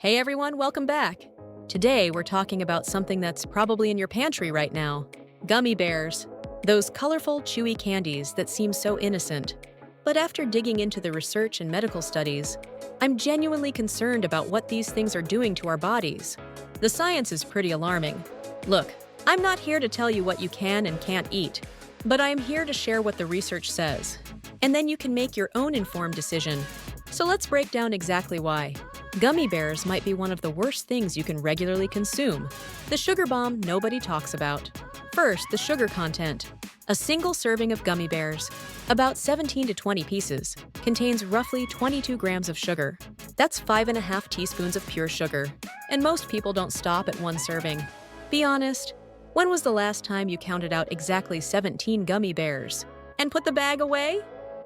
Hey everyone, welcome back. Today we're talking about something that's probably in your pantry right now. Gummy bears. Those colorful, chewy candies that seem so innocent. But after digging into the research and medical studies, I'm genuinely concerned about what these things are doing to our bodies. The science is pretty alarming. Look, I'm not here to tell you what you can and can't eat, but I am here to share what the research says. And then you can make your own informed decision. So let's break down exactly why. Gummy bears might be one of the worst things you can regularly consume. The sugar bomb nobody talks about. First, the sugar content. A single serving of gummy bears, about 17 to 20 pieces, contains roughly 22 grams of sugar. That's 5.5 teaspoons of pure sugar. And most people don't stop at one serving. Be honest, when was the last time you counted out exactly 17 gummy bears? And put the bag away?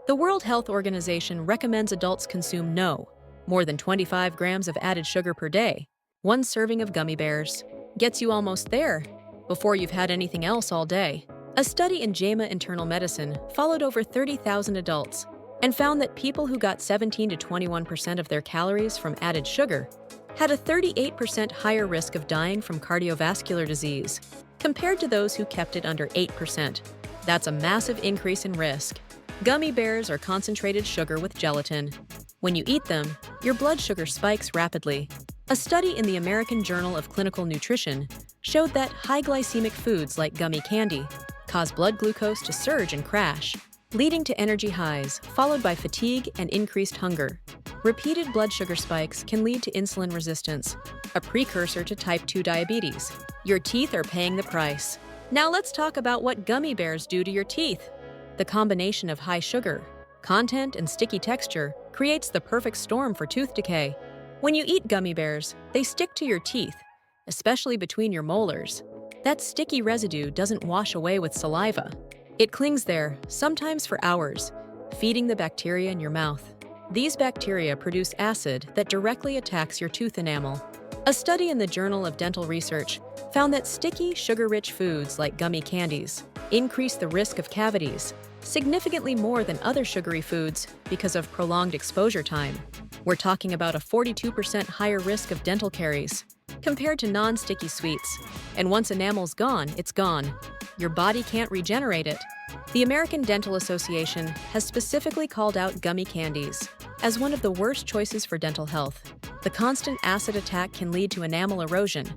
The World Health Organization recommends adults consume no more than 25 grams of added sugar per day. One serving of gummy bears gets you almost there before you've had anything else all day. A study in JAMA Internal Medicine followed over 30,000 adults and found that people who got 17 to 21% of their calories from added sugar had a 38% higher risk of dying from cardiovascular disease compared to those who kept it under 8%. That's a massive increase in risk. Gummy bears are concentrated sugar with gelatin. When you eat them, your blood sugar spikes rapidly. A study in the American Journal of Clinical Nutrition showed that high glycemic foods like gummy candy cause blood glucose to surge and crash, leading to energy highs, followed by fatigue and increased hunger. Repeated blood sugar spikes can lead to insulin resistance, a precursor to type 2 diabetes. Your teeth are paying the price. Now let's talk about what gummy bears do to your teeth. The combination of high sugar content and sticky texture creates the perfect storm for tooth decay. When you eat gummy bears, they stick to your teeth, especially between your molars. That sticky residue doesn't wash away with saliva. It clings there, sometimes for hours, feeding the bacteria in your mouth. These bacteria produce acid that directly attacks your tooth enamel. A study in the Journal of Dental Research found that sticky, sugar-rich foods like gummy candies increase the risk of cavities significantly more than other sugary foods because of prolonged exposure time. We're talking about a 42% higher risk of dental caries compared to non-sticky sweets. And once enamel's gone, it's gone. Your body can't regenerate it. The American Dental Association has specifically called out gummy candies as one of the worst choices for dental health. The constant acid attack can lead to enamel erosion,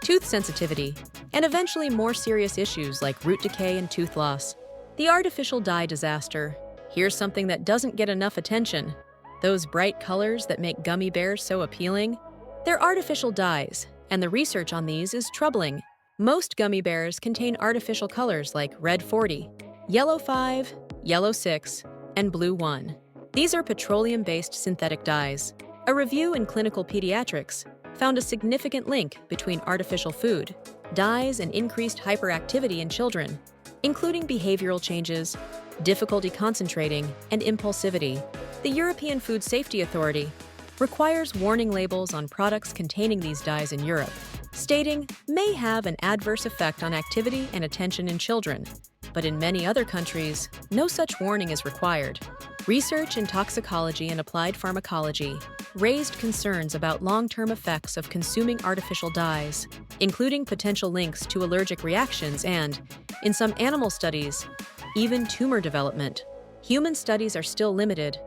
tooth sensitivity, and eventually more serious issues like root decay and tooth loss. The artificial dye disaster. Here's something that doesn't get enough attention. Those bright colors that make gummy bears so appealing? They're artificial dyes, and the research on these is troubling. Most gummy bears contain artificial colors like red 40, yellow 5, yellow 6, and blue 1. These are petroleum-based synthetic dyes. A review in Clinical Pediatrics found a significant link between artificial food, dyes, and increased hyperactivity in children, including behavioral changes, difficulty concentrating, and impulsivity. The European Food Safety Authority requires warning labels on products containing these dyes in Europe, stating may have an adverse effect on activity and attention in children. But in many other countries, no such warning is required. Research in toxicology and applied pharmacology raised concerns about long-term effects of consuming artificial dyes, including potential links to allergic reactions and, in some animal studies, even tumor development. Human studies are still limited,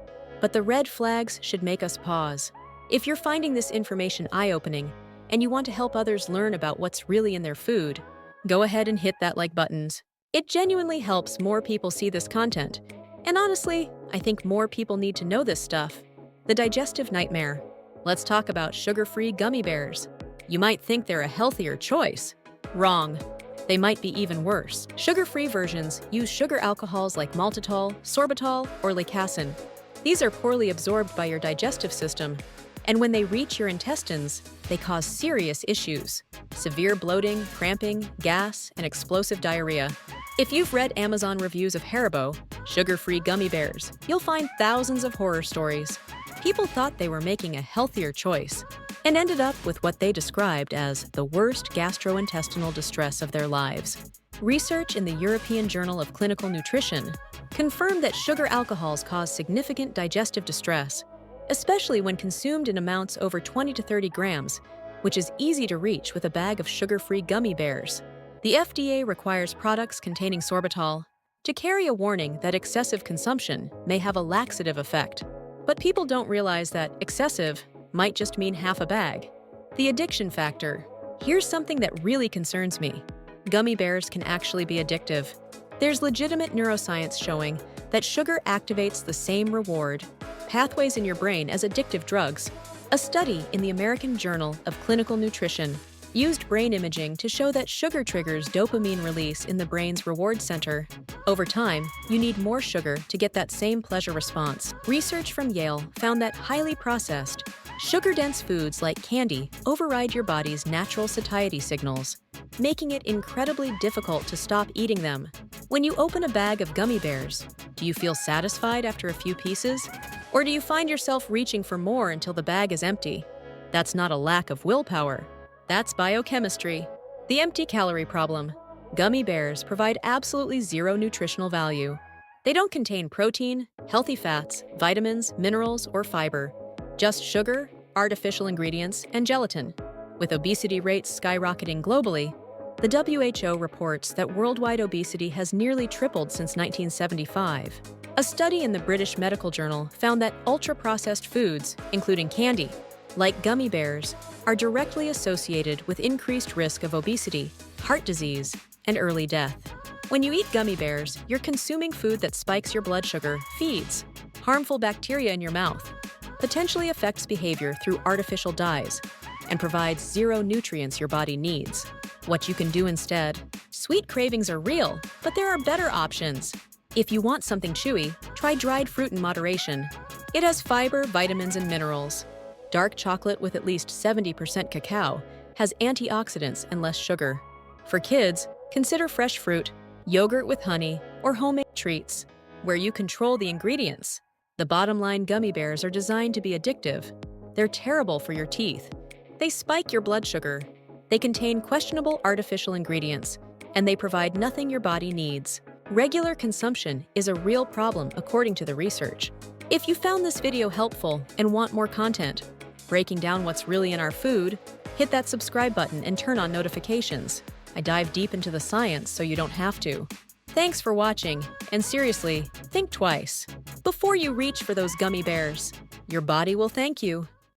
but the red flags should make us pause. If you're finding this information eye-opening and you want to help others learn about what's really in their food, go ahead and hit that like buttons. It genuinely helps more people see this content. And honestly, I think more people need to know this stuff. The digestive nightmare. Let's talk about sugar-free gummy bears. You might think they're a healthier choice. Wrong. They might be even worse. Sugar-free versions use sugar alcohols like maltitol, sorbitol, or lacacin. These are poorly absorbed by your digestive system, and when they reach your intestines, they cause serious issues: severe bloating, cramping, gas, and explosive diarrhea. If you've read Amazon reviews of Haribo, sugar-free gummy bears, you'll find thousands of horror stories. People thought they were making a healthier choice and ended up with what they described as the worst gastrointestinal distress of their lives. Research in the European Journal of Clinical Nutrition confirmed that sugar alcohols cause significant digestive distress, especially when consumed in amounts over 20 to 30 grams, which is easy to reach with a bag of sugar-free gummy bears. The FDA requires products containing sorbitol to carry a warning that excessive consumption may have a laxative effect. But people don't realize that excessive might just mean half a bag. The addiction factor. Here's something that really concerns me. Gummy bears can actually be addictive. There's legitimate neuroscience showing that sugar activates the same reward pathways in your brain as addictive drugs. A study in the American Journal of Clinical Nutrition used brain imaging to show that sugar triggers dopamine release in the brain's reward center. Over time, you need more sugar to get that same pleasure response. Research from Yale found that highly processed, sugar-dense foods like candy override your body's natural satiety signals, making it incredibly difficult to stop eating them. When you open a bag of gummy bears, do you feel satisfied after a few pieces? Or do you find yourself reaching for more until the bag is empty? That's not a lack of willpower. That's biochemistry. The empty calorie problem. Gummy bears provide absolutely zero nutritional value. They don't contain protein, healthy fats, vitamins, minerals, or fiber. Just sugar, artificial ingredients, and gelatin. With obesity rates skyrocketing globally, the WHO reports that worldwide obesity has nearly tripled since 1975. A study in the British Medical Journal found that ultra-processed foods, including candy, like gummy bears, are directly associated with increased risk of obesity, heart disease, and early death. When you eat gummy bears, you're consuming food that spikes your blood sugar, feeds harmful bacteria in your mouth, potentially affects behavior through artificial dyes, and provides zero nutrients your body needs. What you can do instead? Sweet cravings are real, but there are better options. If you want something chewy, try dried fruit in moderation. It has fiber, vitamins, and minerals. Dark chocolate with at least 70% cacao has antioxidants and less sugar. For kids, consider fresh fruit, yogurt with honey, or homemade treats, where you control the ingredients. The bottom line, gummy bears are designed to be addictive. They're terrible for your teeth. They spike your blood sugar. They contain questionable artificial ingredients, and they provide nothing your body needs. Regular consumption is a real problem according to the research. If you found this video helpful and want more content, breaking down what's really in our food, hit that subscribe button and turn on notifications. I dive deep into the science so you don't have to. Thanks for watching, and seriously, think twice before you reach for those gummy bears. Your body will thank you.